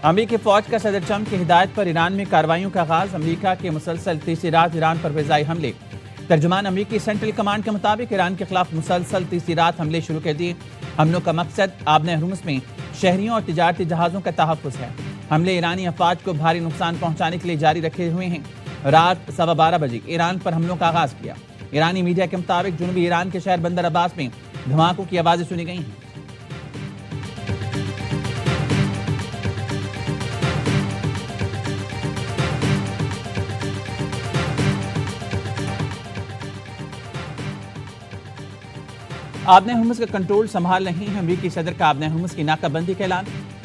امریکی فوج کا صدر ٹرمپ کی ہدایت پر ایران میں کارروائیوں کا آغاز۔ امریکہ کے مسلسل تیسری رات ایران پر فضائی حملے۔ ترجمان امریکی سینٹرل کمانڈ کے مطابق ایران کے خلاف مسلسل تیسری رات حملے شروع کر دیے۔ حملوں کا مقصد آبنہ ہرمز میں شہریوں اور تجارتی جہازوں کا تحفظ ہے۔ حملے ایرانی افواج کو بھاری نقصان پہنچانے کے لیے جاری رکھے ہوئے ہیں۔ رات 12:15 بجے ایران پر حملوں کا آغاز کیا۔ ایرانی میڈیا کے مطابق جنوبی ایران کے شہر بندر عباس میں دھماکوں کی آوازیں سنی گئی ہیں۔ آبنہ ہرمز کا کنٹرول سنبھال رہی ہے۔ امریکی صدر کا آبنہ ہرمز کی ناکہ بندی کا اعلان۔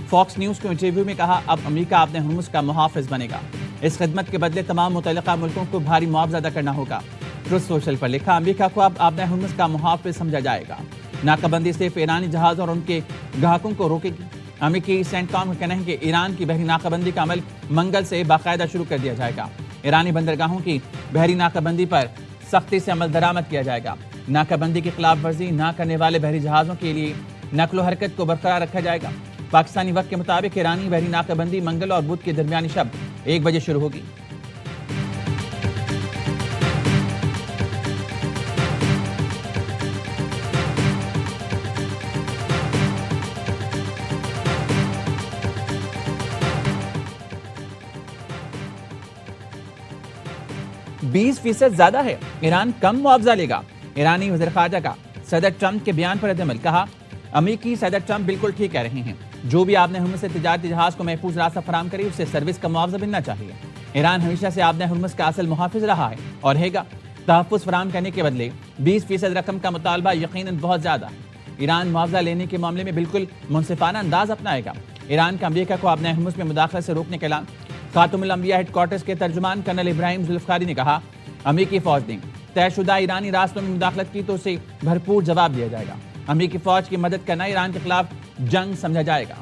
فاکس نیوز کو انٹرویو میں کہا اب امریکہ آبنہ ہرمز کا محافظ بنے گا۔ اس خدمت کے بدلے تمام متعلقہ ملکوں کو بھاری معاوضہ ادا کرنا ہوگا۔ ٹروتھ سوشل پر لکھا امریکہ کو اب آبنہ ہرمز کا محافظ سمجھا جائے گا۔ ناکہ بندی صرف ایرانی جہازوں اور ان کے گاہکوں کو روکے گی۔ امریکی سینٹ کام کا کہنا ہے کہ ایران کی بحری ناکہ بندی کا عمل منگل سے باقاعدہ شروع کر دیا جائے گا۔ ایرانی بندرگاہوں کی بحری ناکہ بندی پر سختی سے عمل درآمد کیا جائے گا۔ ناکہ بندی کی خلاف ورزی نہ کرنے والے بحری جہازوں کے لیے نقل و حرکت کو برقرار رکھا جائے گا۔ پاکستانی وقت کے مطابق ایرانی بحری ناکہ بندی منگل اور بدھ کے درمیانی شب 1 بجے شروع ہوگی۔ %20 زیادہ ہے، ایران کم معاوضہ لے گا۔ ایرانی وزیر خارجہ کا صدر ٹرمپ کے بیان پر رد عمل۔ کہا امریکی صدر ٹرمپ بالکل ٹھیک کہہ رہے ہیں، جو بھی آبنہ ہرمز سے تجارتی جہاز کو محفوظ راستہ فراہم کرے اسے سروس کا معاوضہ ملنا چاہیے۔ ایران ہمیشہ سے آبنہ ہرمز کا اصل محافظ رہا ہے اور رہے گا۔ تحفظ فراہم کرنے کے بدلے 20% رقم کا مطالبہ یقیناً بہت زیادہ ہے۔ ایران معاوضہ لینے کے معاملے میں بالکل منصفانہ انداز اپنائے گا۔ ایران کا امریکہ کو آبنہ ہرمز میں مداخلت سے روکنے کا اعلان۔ خاتم الانبیاء ہیڈ کوارٹرز کے ترجمان کرنل ابراہیم ذوالفقاری نے کہا امریکی فوج نے طے شدہ ایرانی راستوں میں مداخلت کی تو اسے بھرپور جواب دیا جائے گا۔ امریکی فوج کی مدد کرنا ایران کے خلاف جنگ سمجھا جائے گا۔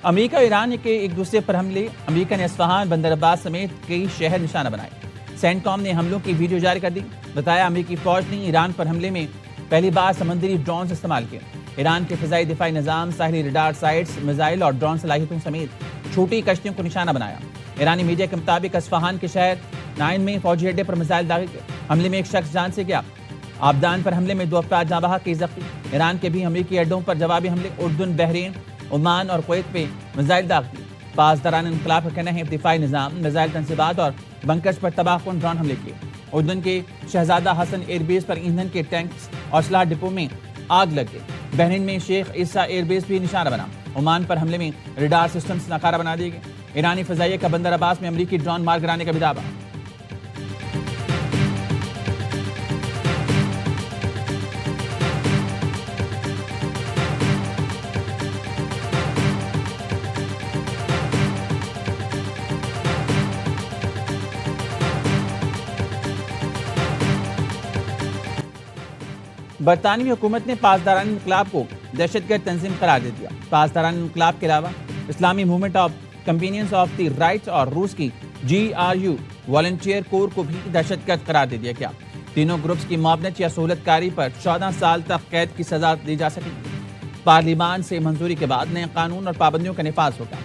امریکہ اور ایران کے ایک دوسرے پر حملے۔ امریکہ نے اصفہان، بندر عباس سمیت کئی شہر نشانہ بنائے۔ سینٹ کام نے حملوں کی ویڈیو جاری کر دی۔ بتایا امریکی فوج نے ایران پر حملے میں پہلی بار سمندری ڈرونز استعمال کیے۔ ایران کے فضائی دفاعی نظام، ساحلی ریڈار سائٹس، میزائل اور ڈرون صلاحیتوں سمیت چھوٹی کشتیوں کو نشانہ بنایا۔ ایرانی میڈیا کے مطابق اصفہان کے شہر 9 میں فوجی اڈے پر میزائل داغے گئے۔ حملے میں ایک شخص جان سے گیا۔ آبدان پر حملے میں 2 افراد جاں بحق، کئی زخمی۔ ایران کے بھی امریکی اڈوں پر جوابی حملے۔ اردن، بحرین، عمان اور کویت پہ میزائل داغ دیے۔ پاسداران انقلاب کا کہنا ہے دفاعی نظام، میزائل تنصیبات اور بنکرز پر تباہ کن ڈرون حملے کیے۔ اردن کے شہزادہ حسن ایئر بیس پر ایندھن کے ٹینکس اور اسلحہ ڈپو میں آگ لگ گئی۔ بحرین میں شیخ عیسیٰ ایئر بیس بھی نشانہ بنا۔ عمان پر حملے میں ریڈار سسٹمز ناکارہ بنا دیے گئے۔ ایرانی فضائیہ کا بندر عباس میں امریکی ڈرون مار گرانے کا بھی دعویٰ۔ برطانوی حکومت نے پاسداران انقلاب کو دہشت گرد تنظیم قرار دے دیا۔ پاسداران انقلاب کے علاوہ اسلامی movement of companions of the rights اور روس کی GRU والنٹیئر کور کو بھی دہشت گرد قرار دے دیا گیا۔ تینوں گروپس کی معاونت یا سہولت کاری پر 14 سال تک قید کی سزا دی جا سکے گی۔ پارلیمان سے منظوری کے بعد نئے قانون اور پابندیوں کا نفاذ ہوگا۔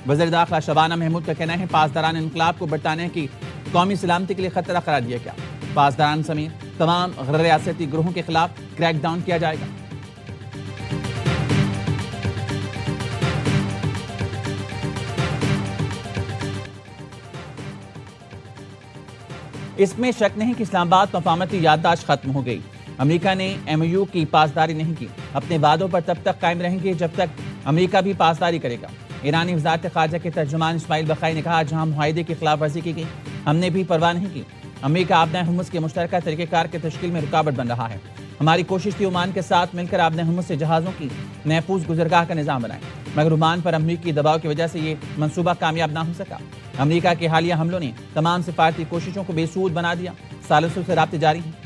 وزیر داخلہ شبانہ محمود کا کہنا ہے پاسداران انقلاب کو برطانیہ کی قومی سلامتی کے لیے خطرہ قرار دیا گیا۔ پاسداران سمیت تمام غیر ریاستی گروہوں کے خلاف کریک ڈاؤن کیا جائے گا۔ اس میں شک نہیں کہ اسلام آباد مفاہمتی یادداشت ختم ہو گئی۔ امریکہ نے MOU کی پاسداری نہیں کی۔ اپنے وعدوں پر تب تک قائم رہیں گے جب تک امریکہ بھی پاسداری کرے گا۔ ایرانی وزارت خارجہ کے ترجمان اسماعیل بقائی نے کہا جہاں معاہدے کی خلاف ورزی کی گئی ہم نے بھی پرواہ نہیں کی۔ امریکہ آبنہ ہرمز کے مشترکہ طریقہ کار کی تشکیل میں رکاوٹ بن رہا ہے۔ ہماری کوشش تھی عمان کے ساتھ مل کر آبنہ ہرمز سے جہازوں کی محفوظ گزرگاہ کا نظام بنائیں، مگر عمان پر امریکی دباؤ کی وجہ سے یہ منصوبہ کامیاب نہ ہو سکا۔ امریکہ کے حالیہ حملوں نے تمام سفارتی کوششوں کو بے سود بنا دیا۔ ثالثوں سے رابطے جاری ہیں۔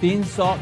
300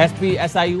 SP SIU,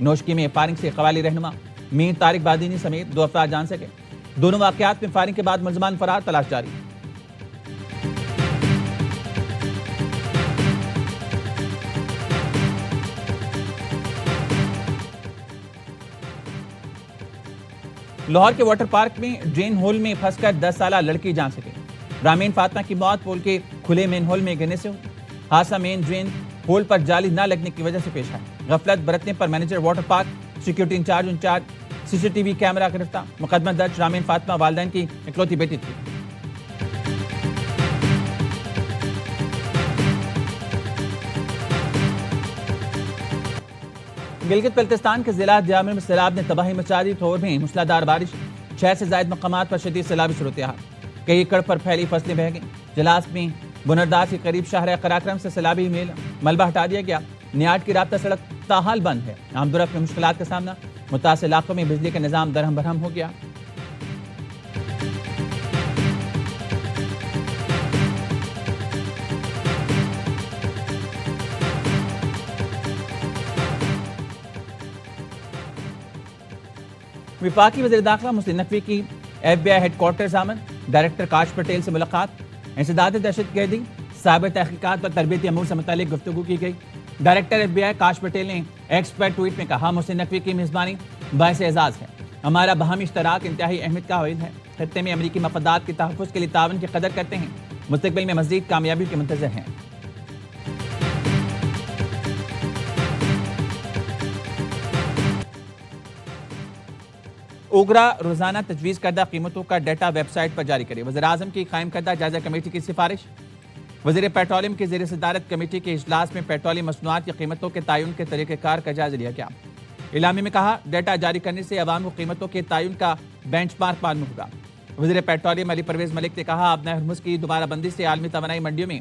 نوشکی میں فائرنگ سے قبائلی رہنما میر طارق بادینی سمیت 2 افراد جان سکے. دونوں واقعات میں فائرنگ کے بعد ملزمان فرار، تلاش جاری. لاہور کے واٹر پارک میں ڈرین ہول میں پھنس کر 10 سالہ لڑکی جان سکے. رامین فاطمہ کی موت پول کے کھلے مین ہول میں گرنے سے ہوئی. حادثہ مین ڈرین ہول پر جالی نہ لگنے کی وجہ سے پیش آیا. غفلت برتنے پر manager water park, security incharge CCTV camera گرفتار. مقدمہ درج. رامین فاطمہ والدین کی اکلوتی بیٹی تھی. گلگت بلتستان کے ضلع جامع میں سیلاب نے تباہی مچا دی. تھور میں موسلادھار بارش، 6 سے زائد مقامات پر شدید سیلابی صورتحال. کئی ایکڑ پر پھیلی فصلیں بہہ گئیں. جلاس میں بنرداس کے قریب شاہراہ قراقرم سے سیلابی ملبہ ہٹا دیا گیا. نیاٹ کی رابطہ سڑک تاحال بند ہے. عام رفت میں مشکلات کا سامنا. متاثرہ علاقوں میں بجلی کا نظام درہم برہم ہو گیا. وفاقی وزیر داخلہ محسن نقوی کی FBI ہیڈ کوارٹرز آمد. ڈائریکٹر کاش پٹیل سے ملاقات. انسداد دہشت گردی، سائبر تحقیقات اور تربیتی امور سے متعلق گفتگو کی گئی. ڈائریکٹر FBI کاش پٹیل نے ایکس پر ٹویٹ میں کہا، محسن نقوی کی میزبانی باعث اعزاز ہے. ہمارا باہمی اشتراک انتہائی اہمیت کا حامل ہے. خطے میں امریکی مفادات کے تحفظ کے لیے تعاون کی قدر کرتے ہیں. مستقبل میں مزید کامیابی کے منتظر ہیں. اوگرا روزانہ تجویز کردہ قیمتوں کا ڈیٹا ویب سائٹ پر جاری کرے. وزیراعظم کی قائم کردہ جائزہ کمیٹی کی سفارش. وزیر پیٹرولیم کی زیر صدارت کمیٹی کے اجلاس میں پیٹرولیم مصنوعات کی قیمتوں کے تعین کے طریقہ کار کا جائزہ لیا گیا. اعلامیے میں کہا، ڈیٹا جاری کرنے سے عوام کو قیمتوں کے تعین کا بینچ مارک معلوم ہوگا. وزیر پیٹرولیم علی پرویز ملک نے کہا، آبنۂ ہرمز کی دوبارہ بندی سے عالمی توانائی منڈیوں میں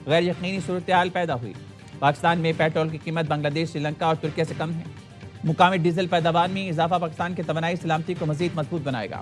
غیر یقینی صورتحال پیدا ہوئی. پاکستان میں پیٹرول کی قیمت بنگلہ دیش، سری لنکا اور ترکیہ سے کم ہے. مقامی ڈیزل پیداوار میں اضافہ پاکستان کی توانائی سلامتی کو مزید مضبوط بنائے گا.